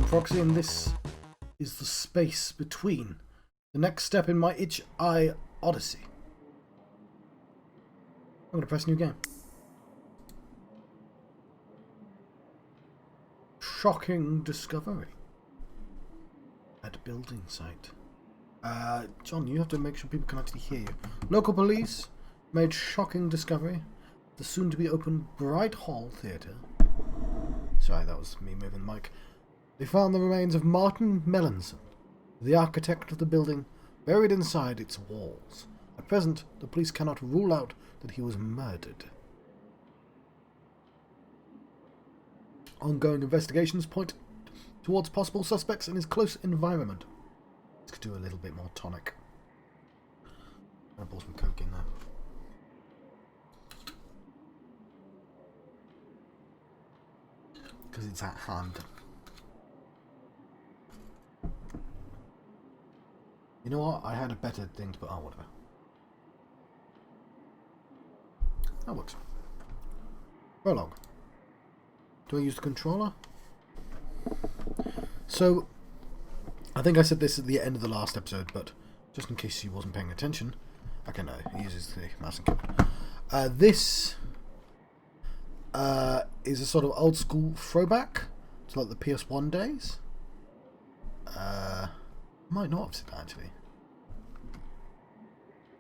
proxy, and this is the space between. The next step in my Itch.iOdyssey. I'm going to press new game. Shocking discovery. At building site. John, you have to make sure people can actually hear you. Local police made shocking discovery. The soon-to-be-open Bright Hall Theatre. Sorry, that was me moving the mic. They found the remains of Martin Mellinson, the architect of the building, buried inside its walls. At present, the police cannot rule out that he was murdered. Ongoing investigations point towards possible suspects in his close environment. Let's do a little bit more tonic. I'm going to pour some Coke in there. Because it's at hand. You know what? I had a better thing to put. Oh, whatever. That works. Prologue. Do I use the controller? So, I think I said this at the end of the last episode, but just in case you wasn't paying attention. Okay, no, he uses the mouse and keyboard. This is a sort of old school throwback to like the PS1 days. Might not have said that actually.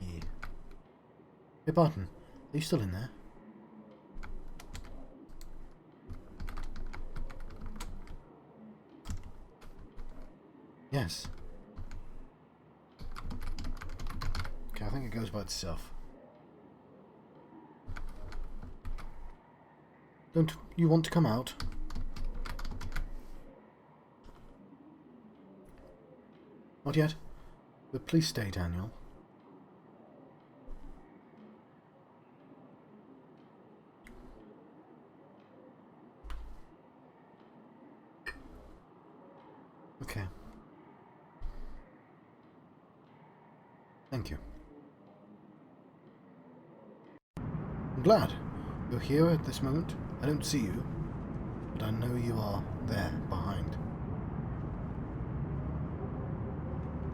Yeah. Hey Barton, are you still in there? Yes. Okay, I think it goes by itself. Don't you want to come out? Not yet. But please stay, Daniel. Okay. Thank you. I'm glad you're here at this moment. I don't see you, but I know you are there, behind.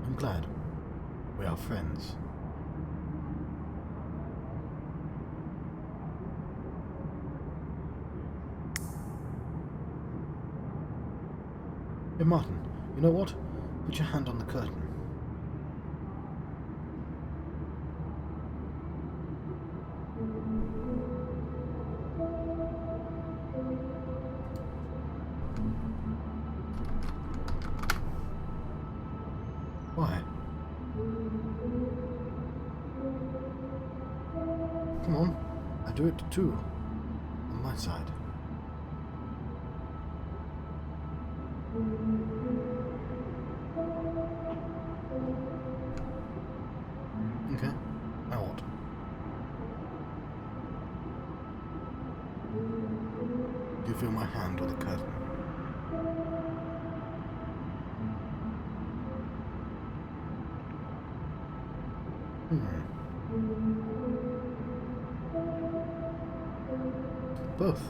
I'm glad. We are friends. Hey Martin, you know what? Put your hand on the curtain. Why? Come on, I do it too. On my side. Okay, now what? Do you feel my hand or the curtain? Both,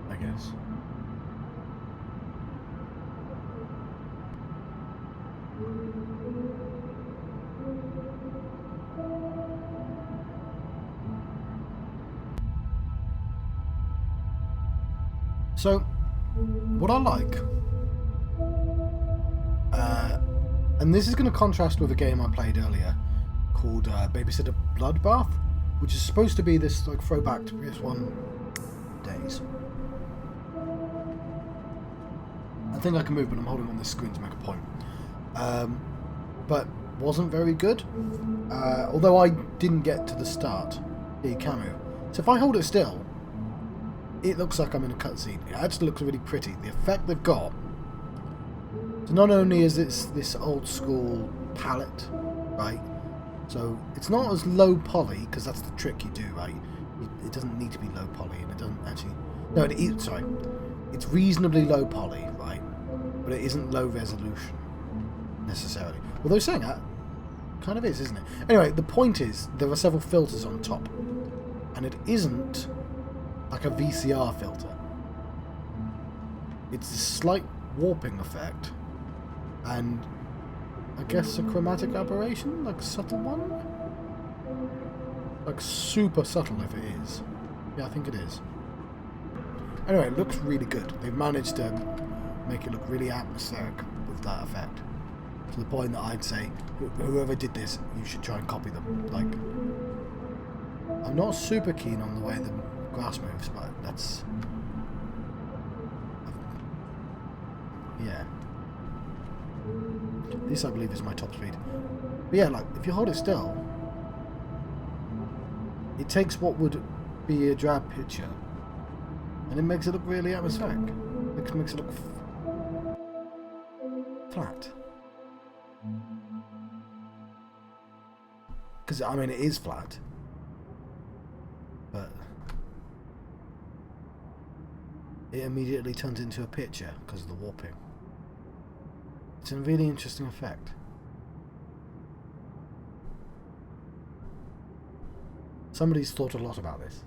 I guess. So, what I like, and this is going to contrast with a game I played earlier called Babysitter Bloodbath, which is supposed to be this like throwback to PS1 days. I think I can move, but I'm holding on this screen to make a point. But wasn't very good, although I didn't get to the start. The cameo. So if I hold it still, it looks like I'm in a cutscene. It actually looks really pretty. The effect they've got. So not only is this old school palette, right? So it's not as low poly, because that's the trick you do, right? It doesn't need to be low poly, and it doesn't actually. No, sorry. It's reasonably low poly, right? But it isn't low resolution necessarily. Although saying that, kind of is, isn't it? Anyway, the point is there are several filters on top, and it isn't like a VCR filter. It's a slight warping effect, and I guess a chromatic aberration, like a subtle one? Like super subtle if it is. Yeah, I think it is. Anyway, it looks really good. They've managed to make it look really atmospheric with that effect. To the point that I'd say, whoever did this, you should try and copy them. Like, I'm not super keen on the way the grass moves, but that's... yeah. This, I believe, is my top speed. But yeah, like, if you hold it still, it takes what would be a drab picture, and it makes it look really atmospheric. It makes it look flat. Because, I mean, it is flat. But it immediately turns into a picture because of the warping. It's a really interesting effect. Somebody's thought a lot about this.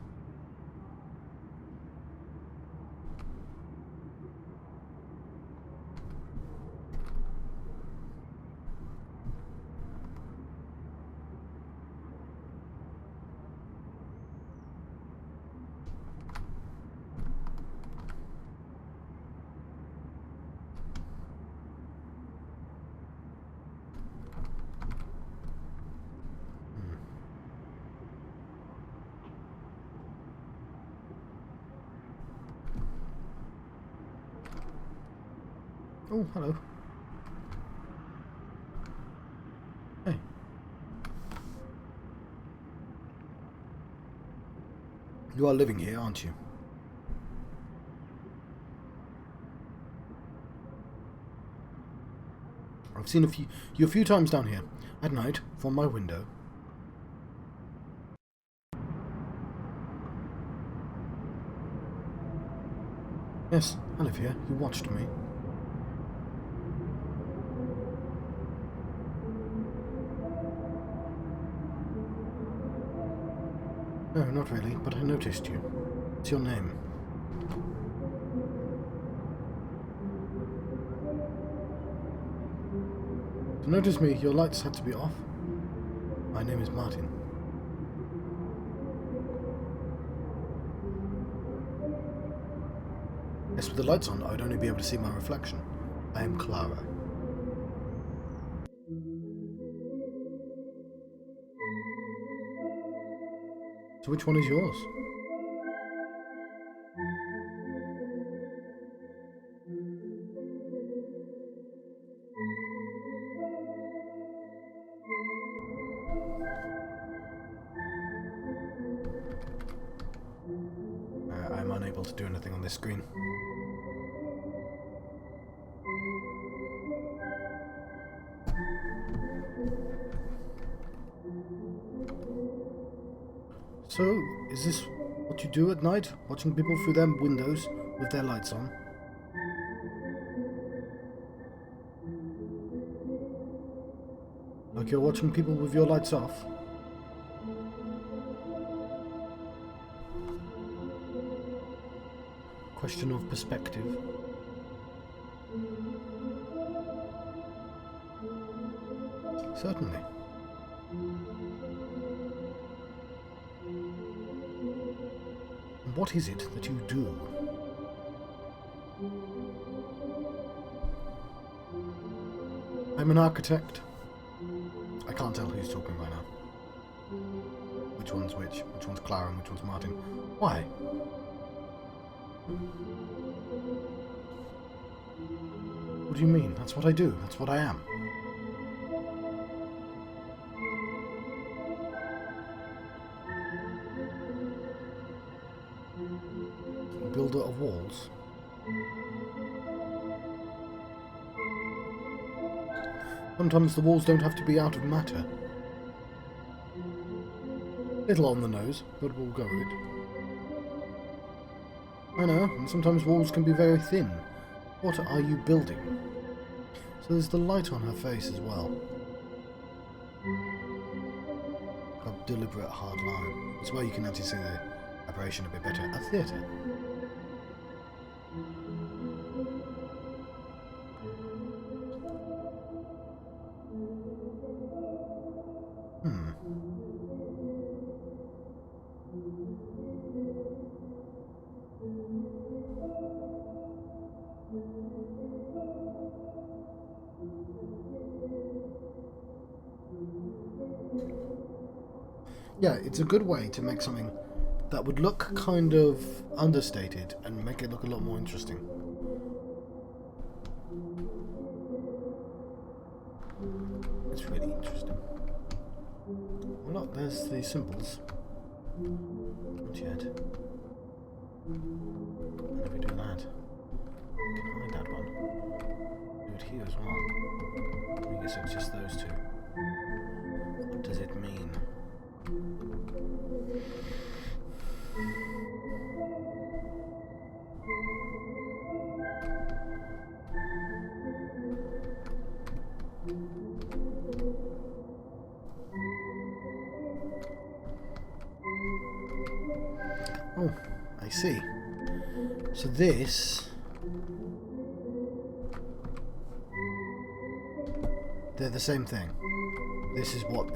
Oh, hello. Hey. You are living here, aren't you? I've seen you a few times down here, at night, from my window. Yes, I live here. You watched me. No, not really, but I noticed you. What's your name? To notice me, your lights had to be off. My name is Martin. Yes, with the lights on, I'd only be able to see my reflection. I am Clara. So which one is yours? I'm unable to do anything on this screen. So, is this what you do at night? Watching people through their windows with their lights on? Like you're watching people with your lights off? Question of perspective. Certainly. And what is it that you do? I'm an architect. I can't tell who's talking right now. Which one's which? Which one's Clara and which one's Martin? Why? What do you mean? That's what I do. That's what I am. Builder of walls. Sometimes the walls don't have to be out of matter. Little on the nose, but we'll go with it. I know, and sometimes walls can be very thin. What are you building? So there's the light on her face as well. A deliberate hard line. That's why you can actually see the aberration a bit better. A theatre. Yeah, it's a good way to make something that would look kind of understated and make it look a lot more interesting. It's really interesting. Well, look, there's the symbols. Not yet. And if we do that, we can hide that one. Do it here as well. I guess it's just those two. What does it mean? Oh, I see. So this... they're the same thing. This is what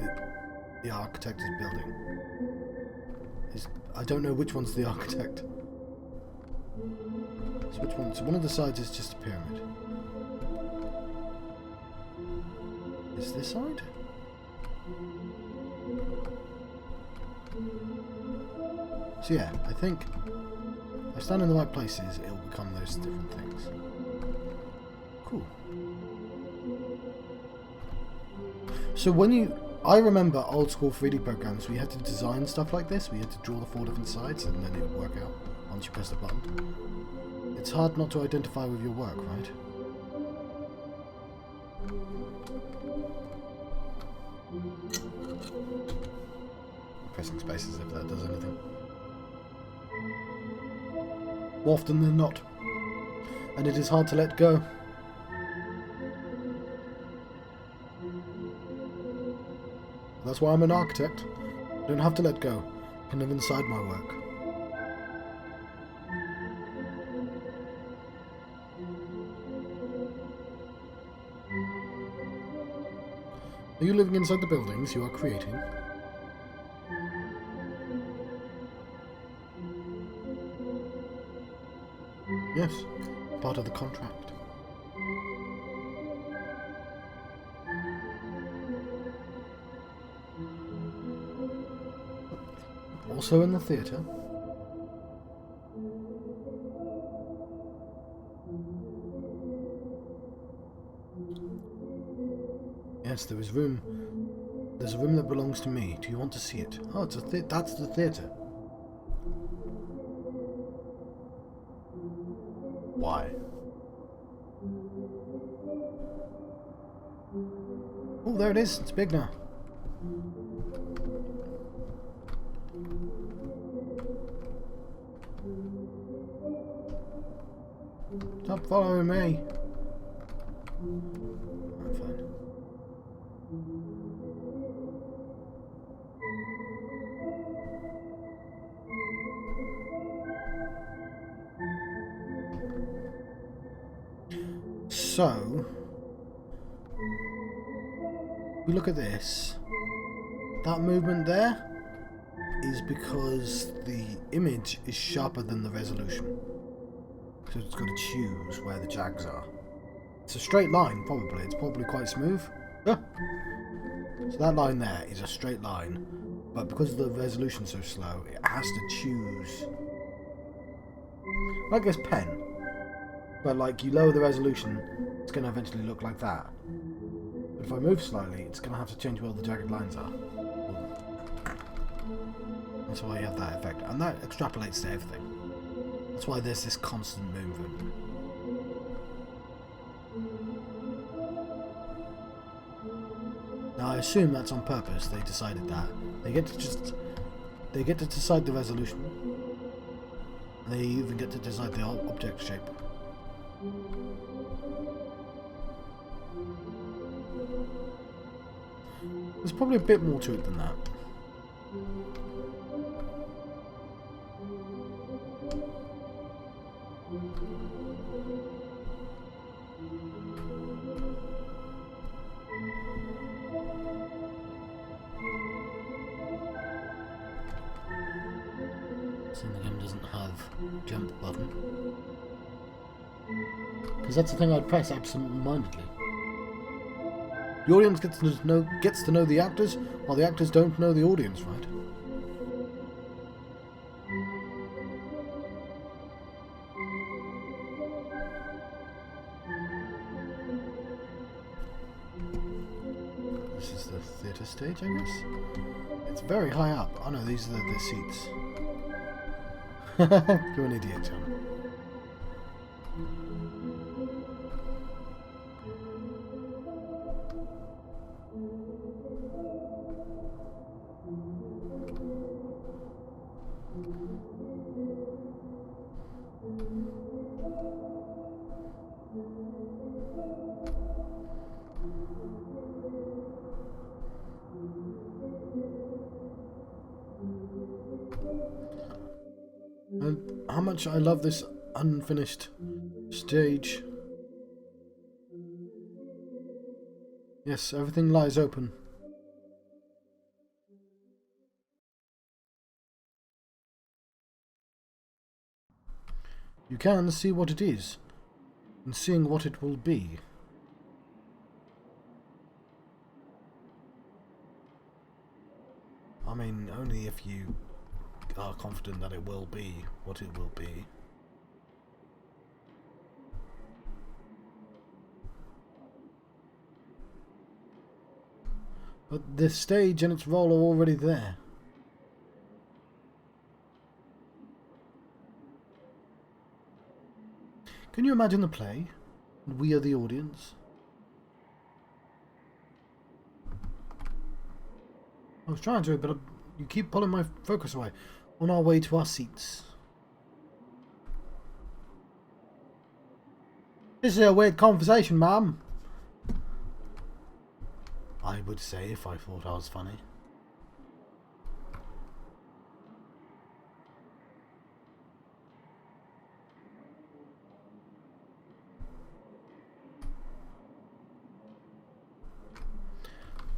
the architect is building. I don't know which one's the architect. So which one? So one of the sides is just a pyramid. Is this side? So yeah, I think if I stand in the right places, it'll become those different things. Cool. So when I remember old school 3D programs, we had to design stuff like this. We had to draw the 4 different sides, and then it would work out once you press the button. It's hard not to identify with your work, right? Pressing spaces if that does anything. More often than not. And it is hard to let go. That's why I'm an architect. I don't have to let go. I can live inside my work. Are you living inside the buildings you are creating? Yes, part of the contract. Also in the theatre. Yes, there is room. There's a room that belongs to me. Do you want to see it? Oh, it's that's the theatre. Why? Oh, there it is. It's big now. Stop following me. I'm fine. So, we look at this. That movement there is because the image is sharper than the resolution. So it's got to choose where the jags are. It's a straight line, probably. It's probably quite smooth. Ah. So that line there is a straight line, but because the resolution's so slow, it has to choose. Like this pen. But like you lower the resolution, it's going to eventually look like that. But if I move slightly, it's going to have to change where the jagged lines are. That's why you have that effect. And that extrapolates to everything. That's why there's this constant movement. Now I assume that's on purpose. They decided that. They get to decide the resolution. And they even get to decide the object shape. There's probably a bit more to it than that. So the game doesn't have jump button. Because that's the thing I'd press absent-mindedly. The audience gets to know the actors, while the actors don't know the audience, right? the theatre stage, I guess? It's very high up. Oh no, these are the seats. You're an idiot, John. How much I love this unfinished stage. Yes, everything lies open. You can see what it is, and seeing what it will be. I mean, only if you are confident that it will be what it will be. But the stage and its role are already there. Can you imagine the play? And we are the audience. I was trying to, but you keep pulling my focus away. On our way to our seats. This is a weird conversation, ma'am. I would say if I thought I was funny.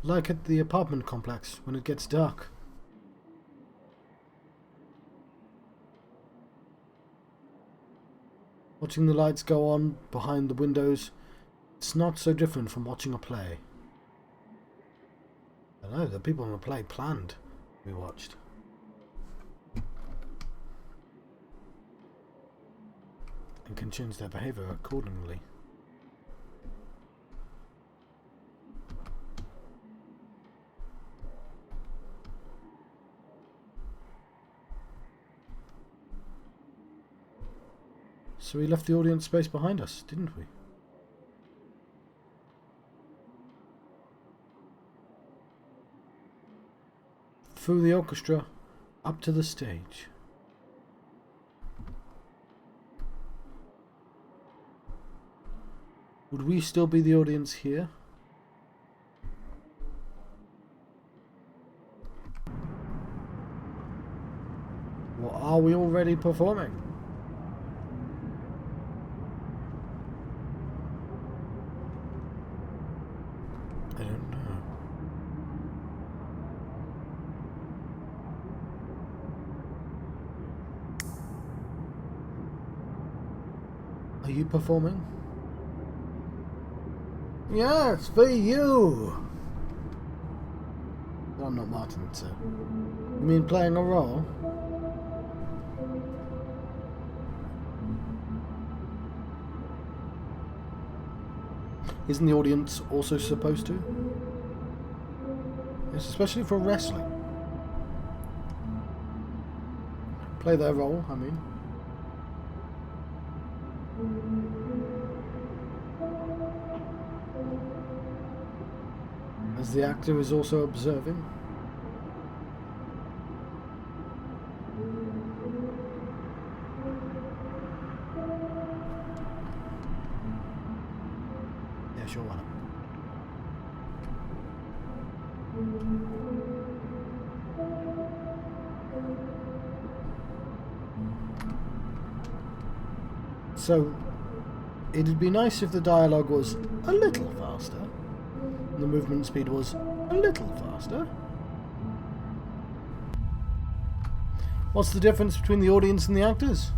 Like at the apartment complex when it gets dark. Watching the lights go on behind the windows, it's not so different from watching a play. I know, the people in the play planned we watched. And can change their behaviour accordingly. So we left the audience space behind us, didn't we? Through the orchestra, up to the stage. Would we still be the audience here? Or are we already performing? I don't know. Are you performing? Yes, for you! Well, I'm not Martin, so... You mean playing a role? Isn't the audience also supposed to? Yes, especially for wrestling. Play their role, I mean. As the actor is also observing. Yeah, sure, why not? So, it'd be nice if the dialogue was a little faster, and the movement speed was a little faster. What's the difference between the audience and the actors?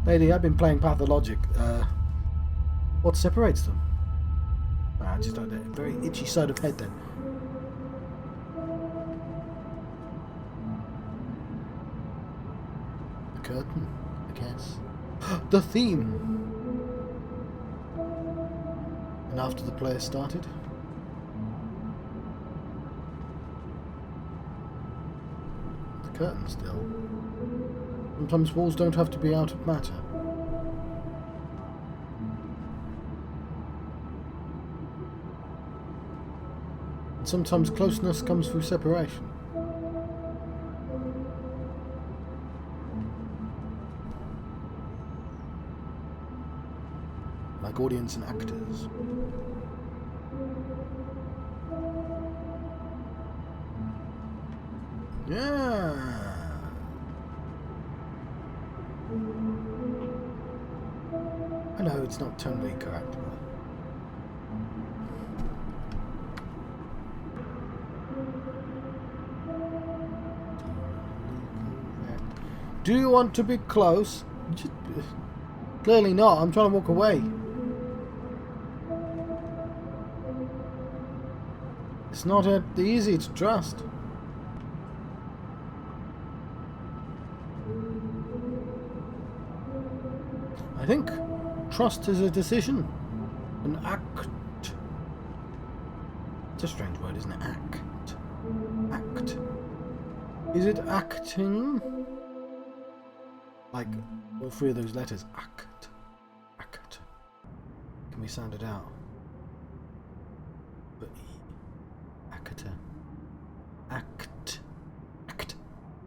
Lady, I've been playing Pathologic. What separates them? I just had a very itchy side of head then. The curtain, I guess. The theme! And after the play started? The curtain still. Sometimes walls don't have to be out of matter. And sometimes closeness comes through separation. Like audience and actors. Yeah. I know it's not tonally correct, but do you want to be close? Clearly not. I'm trying to walk away. It's not easy to trust. I think trust is a decision. An act. It's a strange word, isn't it? Act. Act. Is it acting? Like all three of those letters. Act. Act. Can we sound it out? But actor. Act. Act.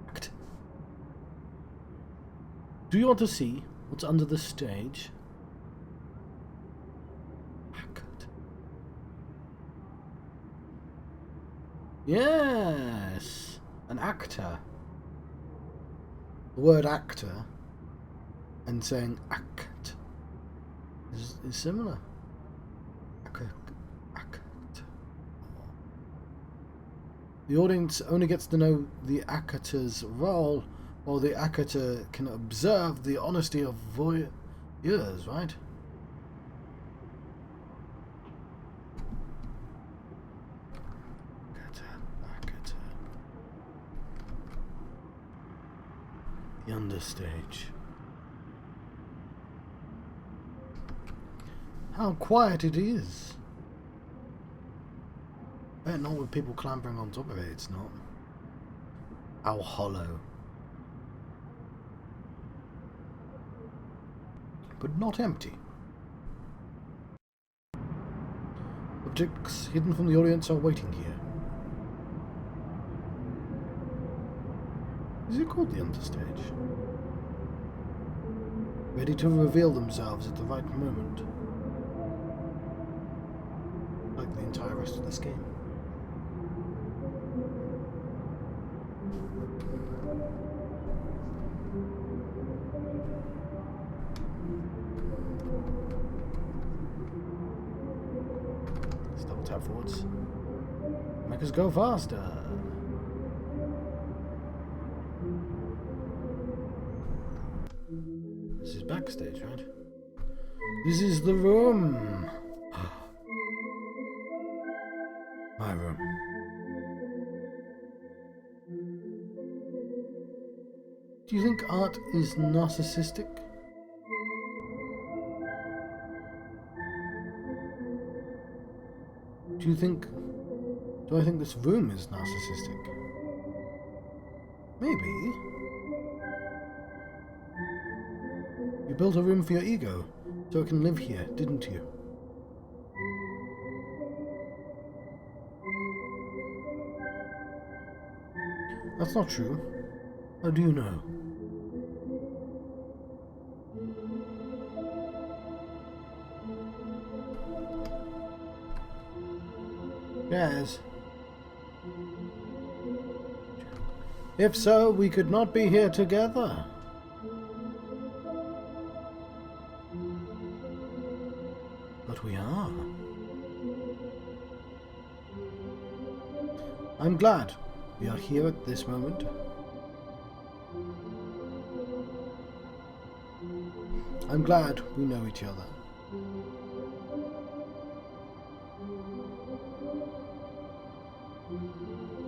Act. Do you want to see what's under the stage? Act. Yes! An actor. The word actor and saying act is similar. Act. The audience only gets to know the actor's role, while the actor can observe the honesty of voyeurs, right? Actor. The understage. How quiet it is. Bet not with people clambering on top of it, it's not. How hollow. But not empty. Objects hidden from the audience are waiting here. Is it called the understage? Ready to reveal themselves at the right moment. Like the entire rest of this game. Let's double tap forwards. Make us go faster. This is backstage, right? This is the room. My room. Do you think art is narcissistic? Do I think this room is narcissistic? Maybe. You built a room for your ego, so it can live here, didn't you? That's not true. How do you know? Yes. If so, we could not be here together. But we are. I'm glad we are here at this moment. I'm glad we know each other.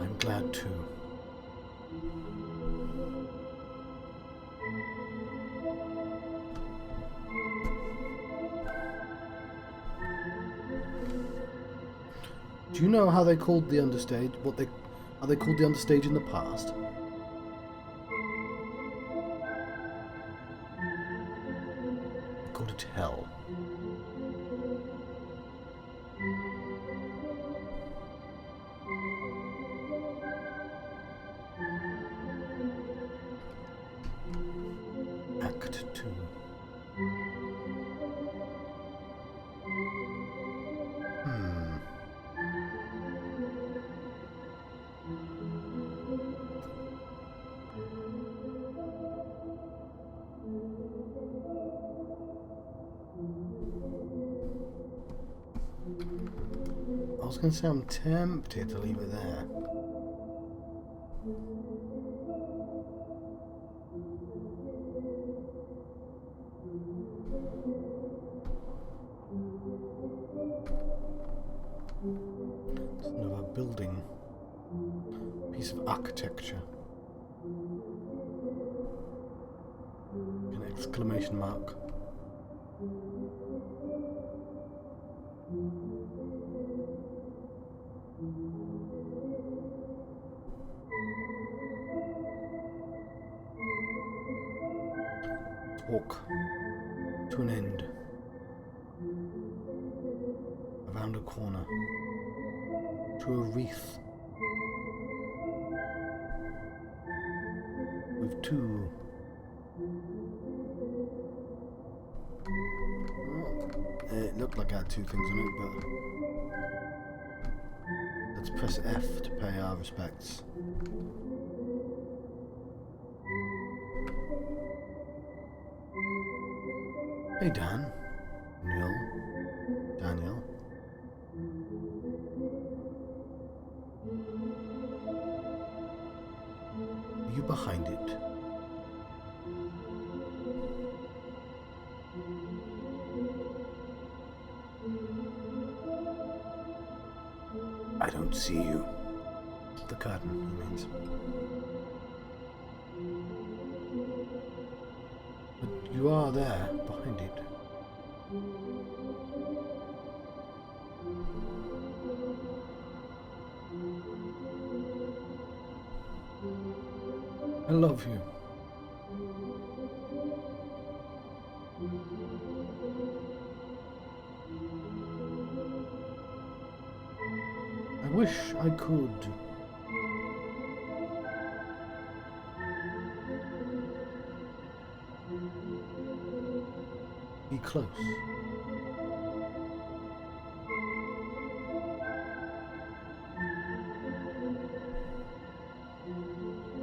I'm glad too. Do you know how they called the understage? How they called the understage in the past? They called it hell. Act 2. I was going to say I'm tempted to leave it there. It's another building, piece of architecture. An exclamation mark. Walk to an end, around a corner, to a wreath with two. Well, it looked like I had two things on it, but let's press F to pay our respects. Hey Dan, Neil, Daniel. Are you behind it? I don't see you. The curtain, he means. But you are there, behind it. I love you. I wish I could. Be close.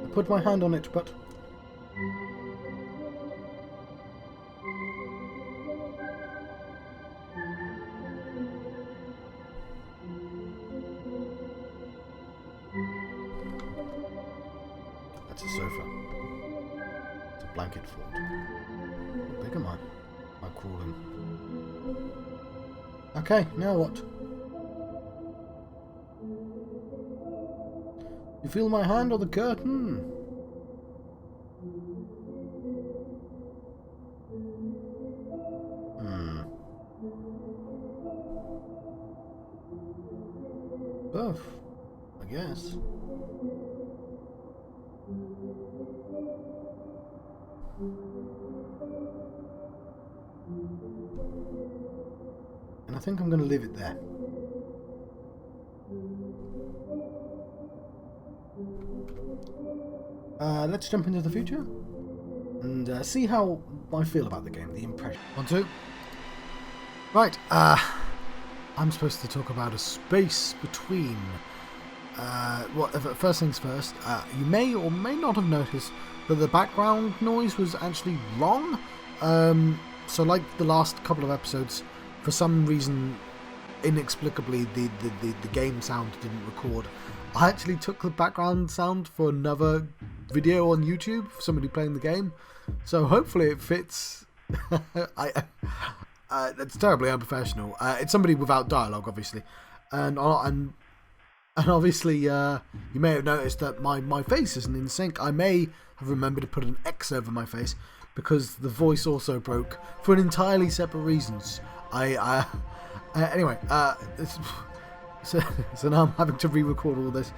I put my hand on it, but that's a sofa. It's a blanket fort. How big am I? I'm crawling. Okay, now what? You feel my hand or the curtain? Both, I guess. And I think I'm going to leave it there. Let's jump into the future and see how I feel about the game, the impression. 1, 2. Right, I'm supposed to talk about a space between. First things first, you may or may not have noticed that the background noise was actually wrong. So like the last couple of episodes, for some reason, inexplicably, the game sound didn't record. I actually took the background sound for another video on YouTube for somebody playing the game, so hopefully it fits. It's terribly unprofessional. It's somebody without dialogue, obviously, and obviously you may have noticed that my face isn't in sync. I may have remembered to put an X over my face because the voice also broke for an entirely separate reasons. Anyway, So now I'm having to re-record all this.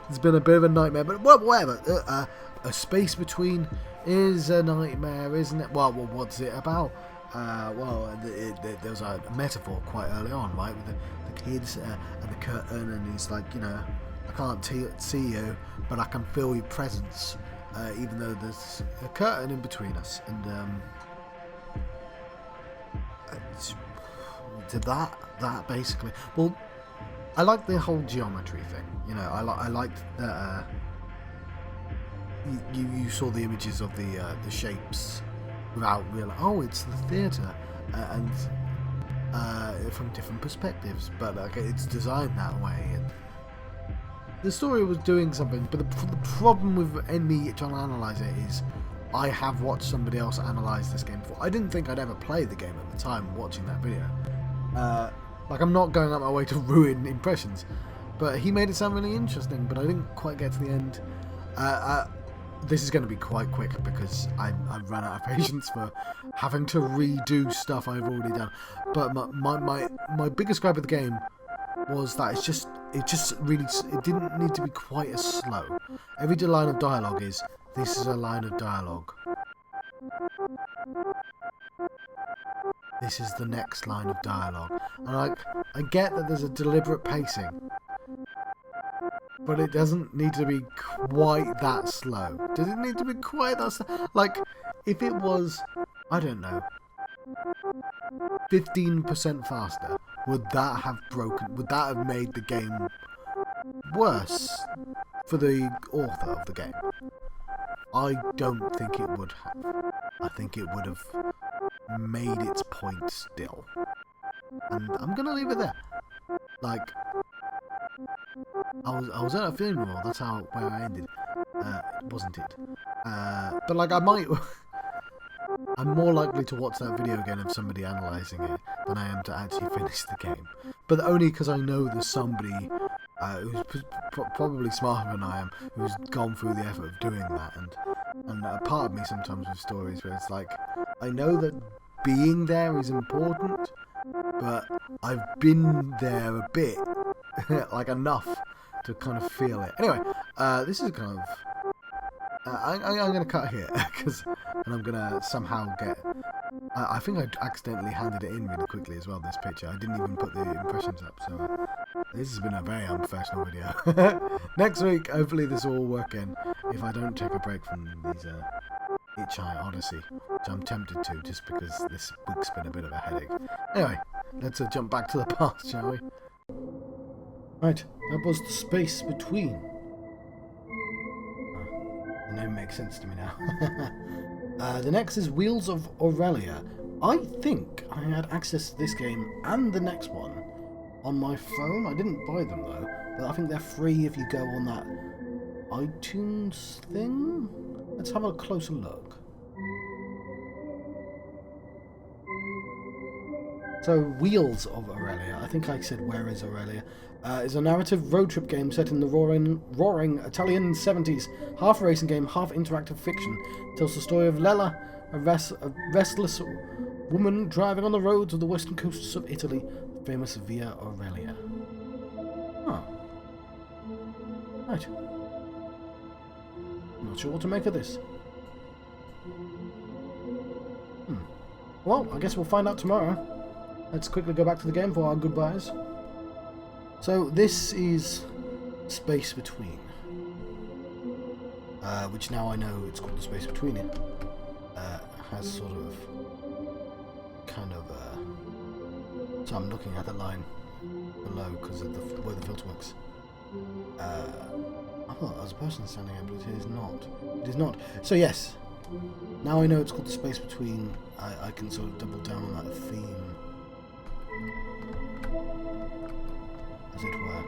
It's been a bit of a nightmare, but whatever. A space between is a nightmare, isn't it? Well, what's it about? There's a metaphor quite early on, right, with the kids and the curtain, and he's like, you know, I can't see you, but I can feel your presence, even though there's a curtain in between us. And to that basically. Well, I like the whole geometry thing. You know, I liked that. You saw the images of the shapes without realizing, oh, it's the theatre, and from different perspectives, but it's designed that way, and the story was doing something. But the problem with me trying to analyse it is I have watched somebody else analyse this game before. I didn't think I'd ever play the game at the time watching that video. Like, I'm not going out my way to ruin impressions, but he made it sound really interesting, but I didn't quite get to the end. This is going to be quite quick because I ran out of patience for having to redo stuff I've already done. But my biggest gripe with the game was that it didn't need to be quite as slow. Every line of dialogue is, this is a line of dialogue. This is the next line of dialogue. And I get that there's a deliberate pacing, but it doesn't need to be quite that slow. Does it need to be quite that slow? Like, if it was, I don't know, 15% faster, would that have made the game worse for the author of the game? I don't think it would have. I think it would have made its point still. And I'm going to leave it there. Like, I was at a funeral, that's where I ended. Wasn't it? But like, I'm more likely to watch that video again of somebody analysing it than I am to actually finish the game. But only because I know there's somebody who's probably smarter than I am, who's gone through the effort of doing that. And a part of me sometimes with stories where it's like, I know that being there is important, but I've been there a bit, like enough to kind of feel it. Anyway, this is kind of... I'm going to cut here, and I'm going to somehow get... I think I accidentally handed it in really quickly as well, this picture. I didn't even put the impressions up, so this has been a very unprofessional video. Next week, hopefully this will all work in, if I don't take a break from these Itch.iOdyssey, which I'm tempted to, just because this week's been a bit of a headache. Anyway, let's jump back to the past, shall we? Right, that was the space between. The name makes sense to me now. The next is Wheels of Aurelia. I think I had access to this game and the next one on my phone. I didn't buy them though, but I think they're free if you go on that iTunes thing. Let's have a closer look. So, Wheels of Aurelia, I think I said Where is Aurelia, is a narrative road trip game set in the roaring Italian 70s. Half a racing game, half interactive fiction. It tells the story of Lella, a restless woman driving on the roads of the western coasts of Italy, the famous Via Aurelia. Oh. Right. Not sure what to make of this. Well, I guess we'll find out tomorrow. Let's quickly go back to the game for our goodbyes. So this is Space Between, which now I know it's called the Space Between it. Has sort of, kind of, so I'm looking at the line below because of the way the filter works. I thought there was a person standing there, but it is not. It is not. So yes, now I know it's called the Space Between. I can sort of double down on that theme, as it were.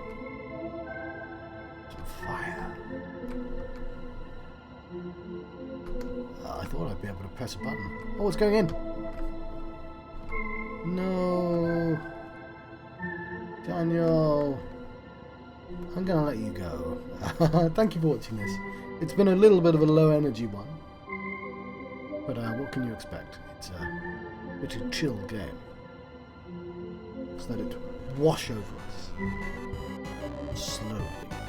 Some fire. I thought I'd be able to press a button. Oh, it's going in. No, Daniel. I'm gonna let you go. Thank you for watching this. It's been a little bit of a low energy one, but what can you expect? It's a pretty chill game. Just let it wash over us. slowly.